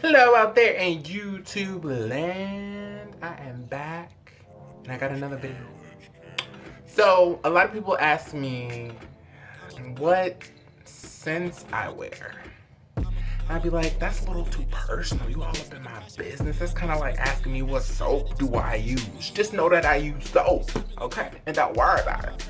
Hello out there in YouTube land. I am back and I got another video. So a lot of people ask me what scents I wear. And I'd be like, that's a little too personal. You all up in my business. That's kind of like asking me what soap do I use. Just know that I use soap, okay? And don't worry about it.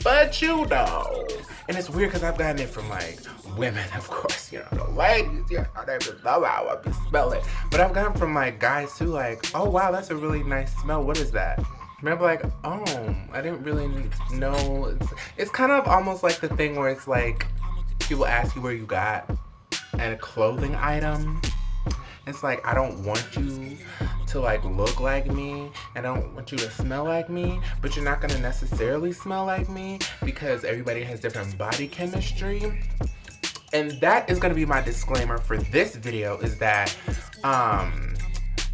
But you know, and it's weird because I've gotten it from like women, of course, you know, the ladies, you know, they just love how I be smelling. But I've gotten from like guys too, like, oh wow, that's a really nice smell. What is that? And I'm like, oh, I didn't really know. It's kind of almost like the thing where it's like people ask you where you got a clothing item. It's like, I don't want you to like look like me, and I don't want you to smell like me, but you're not gonna necessarily smell like me because everybody has different body chemistry. And that is gonna be my disclaimer for this video, is that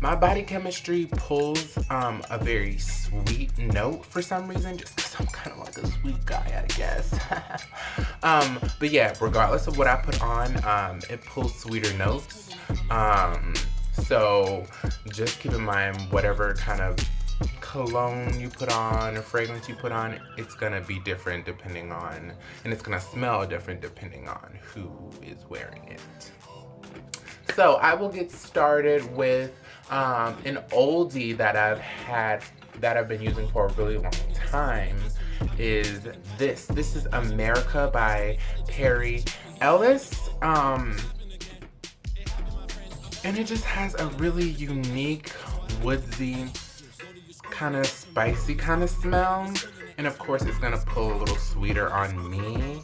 my body chemistry pulls a very sweet note for some reason, just because I'm kind of like a sweet guy, I guess. But yeah, regardless of what I put on, it pulls sweeter notes. So just keep in mind, whatever kind of cologne you put on or fragrance you put on, it's gonna be different depending on, and it's gonna smell different depending on who is wearing it. So I will get started with an oldie that I've been using for a really long time. Is this? This is America by Perry Ellis. And it just has a really unique, woodsy, kind of spicy kind of smell. And of course, it's gonna pull a little sweeter on me.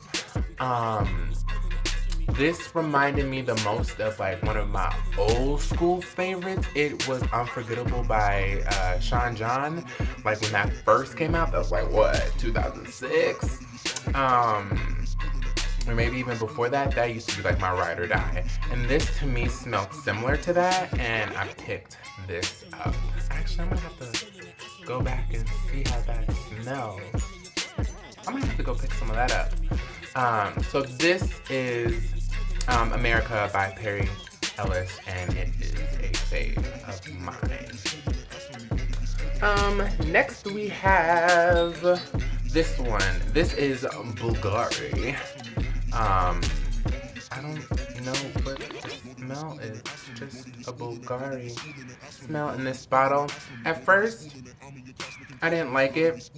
This reminded me the most of like one of my old school favorites. It was Unforgettable by Sean John. Like when that first came out, that was like what, 2006? Or maybe even before that. That used to be like my ride or die. And this to me smelled similar to that, and I picked this up. Actually, I'm gonna have to go back and see how that smells. I'm gonna have to go pick some of that up. So this is America by Perry Ellis, and it is a fave of mine. Next we have this one. This is Bvlgari. I don't know what the smell is. It's just a Bvlgari smell in this bottle. At first, I didn't like it.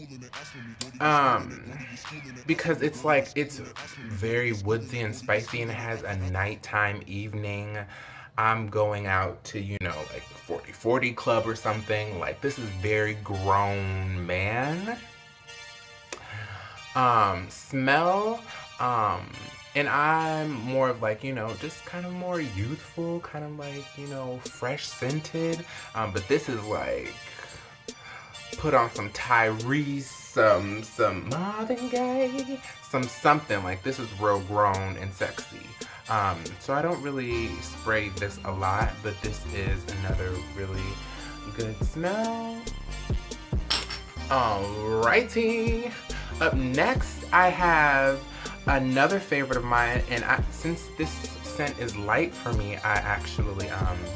Because it's like, it's very woodsy and spicy, and it has a nighttime evening. I'm going out to, you know, like the 40-40 club or something. Like, this is very grown man. Smell, and I'm more of like, you know, just kind of more youthful, kind of like, you know, fresh scented. But this is like, put on some Tyrese, some Marvin Gaye, something like, this is real grown and sexy. So I don't really spray this a lot, but this is another really good smell. Alrighty. Up next, I have another favorite of mine, and since this scent is light for me, I actually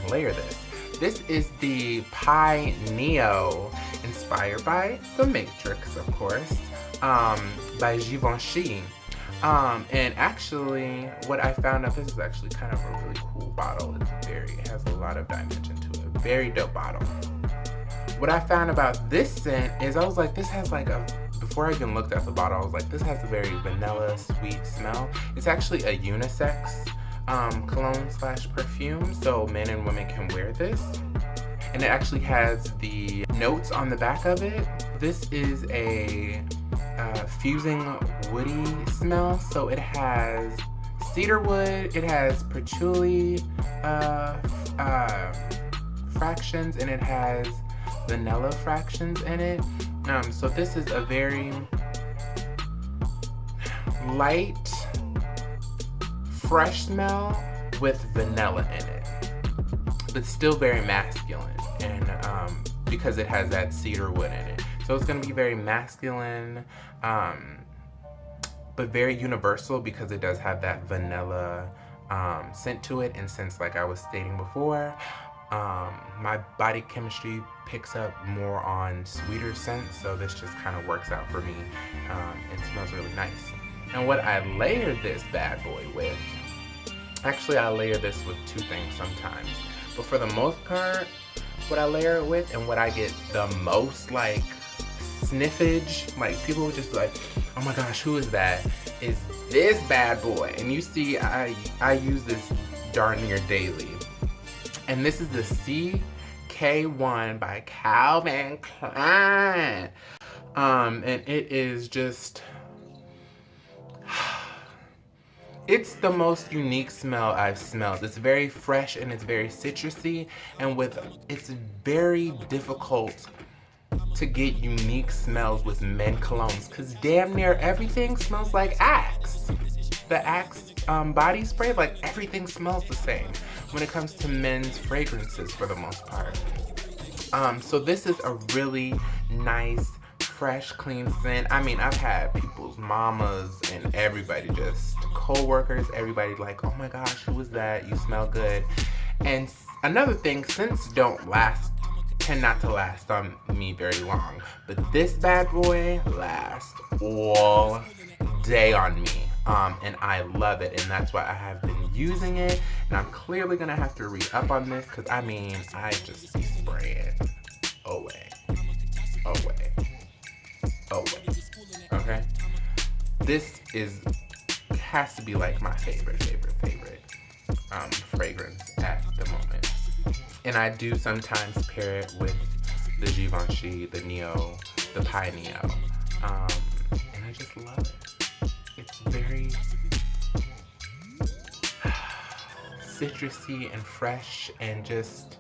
layer this. This is the Pineo, inspired by The Matrix, of course, by Givenchy. And actually, what I found out, this is actually kind of a really cool bottle. It has a lot of dimension to it. Very dope bottle. What I found about this scent is, I was like, this has like before I even looked at the bottle, I was like, this has a very vanilla, sweet smell. It's actually a unisex cologne slash perfume, so men and women can wear this. And it actually has the notes on the back of it. This is a fusing woody smell, so it has cedarwood, it has patchouli fractions, and it has vanilla fractions in it. So this is a very light, fresh smell with vanilla in it, but still very masculine, and because it has that cedar wood in it. So it's gonna be very masculine, but very universal because it does have that vanilla scent to it. And since, like I was stating before, my body chemistry picks up more on sweeter scents, so this just kind of works out for me. It smells really nice. And what I layered this bad boy with, actually I layer this with two things sometimes, but for the most part, what I layer it with and what I get the most like sniffage, like people would just be like, oh my gosh, who is that? Is this bad boy. And you see I use this darn near daily. And this is the CK1 by Calvin Klein. And it is just, it's the most unique smell I've smelled. It's very fresh and it's very citrusy, and it's very difficult to get unique smells with men colognes, because damn near everything smells like Axe. The Axe body spray, like everything smells the same when it comes to men's fragrances for the most part. So this is a really nice, fresh, clean scent. I mean, I've had people's mamas and everybody, just co-workers, everybody like, oh my gosh, who is that? You smell good. And another thing, scents tend not to last on me very long, but this bad boy lasts all day on me. And I love it, and that's why I have been using it. And I'm clearly gonna have to re-up on this, because I mean, I just be spraying away. Okay? This has to be like my favorite fragrance at the moment. And I do sometimes pair it with the Givenchy, the Neo, the Pineo. And I just love it. It's very citrusy and fresh, and just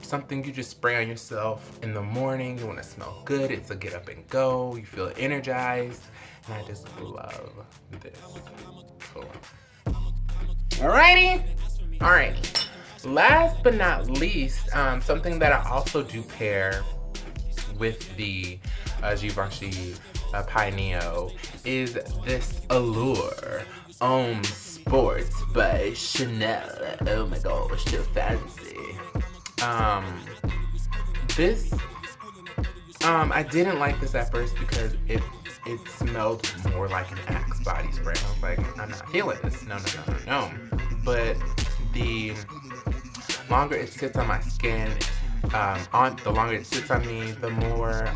something you just spray on yourself in the morning. You want to smell good. It's a get up and go. You feel energized, and I just love this. Cool. Alrighty. All right. Last but not least, something that I also do pair with the Givenchy Pineo is this Allure Homme Sports by Chanel. Oh my gosh, so fancy. I didn't like this at first because it smelled more like an Axe body spray. I was like, I'm not feeling this. No. But the longer it sits on my skin, the longer it sits on me, the more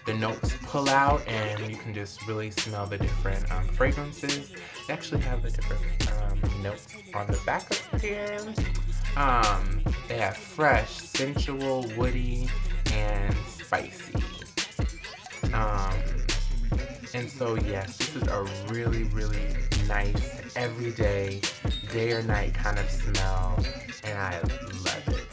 the notes pull out, and you can just really smell the different fragrances. They actually have the different notes on the back of here. They have fresh, sensual, woody, and spicy. And so yes, this is a really, really nice, everyday, day or night kind of smell, and I love it.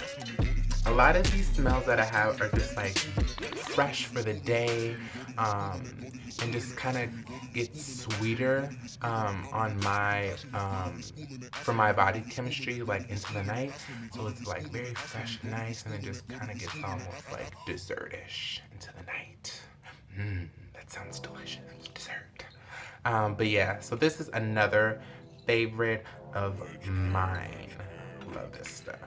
A lot of these smells that I have are just like fresh for the day, and just kind of get sweeter on my for my body chemistry, like into the night. So it's like very fresh and nice, and it just kind of gets almost like dessert-ish into the night. That sounds delicious. Dessert. But yeah, so this is another favorite of mine. Love this stuff.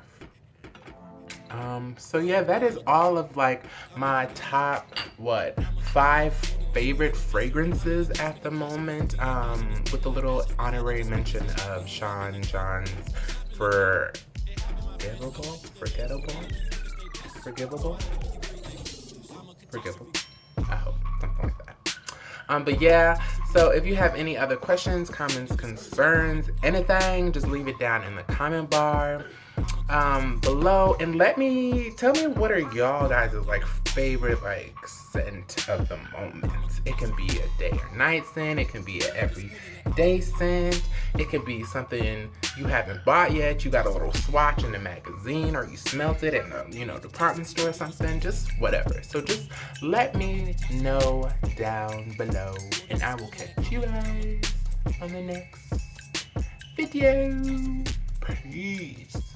So yeah, that is all of like my top 5 favorite fragrances at the moment, with a little honorary mention of Sean John's Forgivable. I hope, something like that. But yeah, so if you have any other questions, comments, concerns, anything, just leave it down in the comment bar below, and tell me what are y'all guys' like favorite like scent of the moment. It can be a day or night scent, it can be an everyday scent, it could be something you haven't bought yet, you got a little swatch in the magazine, or you smelt it in a department store or something, just whatever. So just let me know down below, and I will catch you guys on the next video. Peace.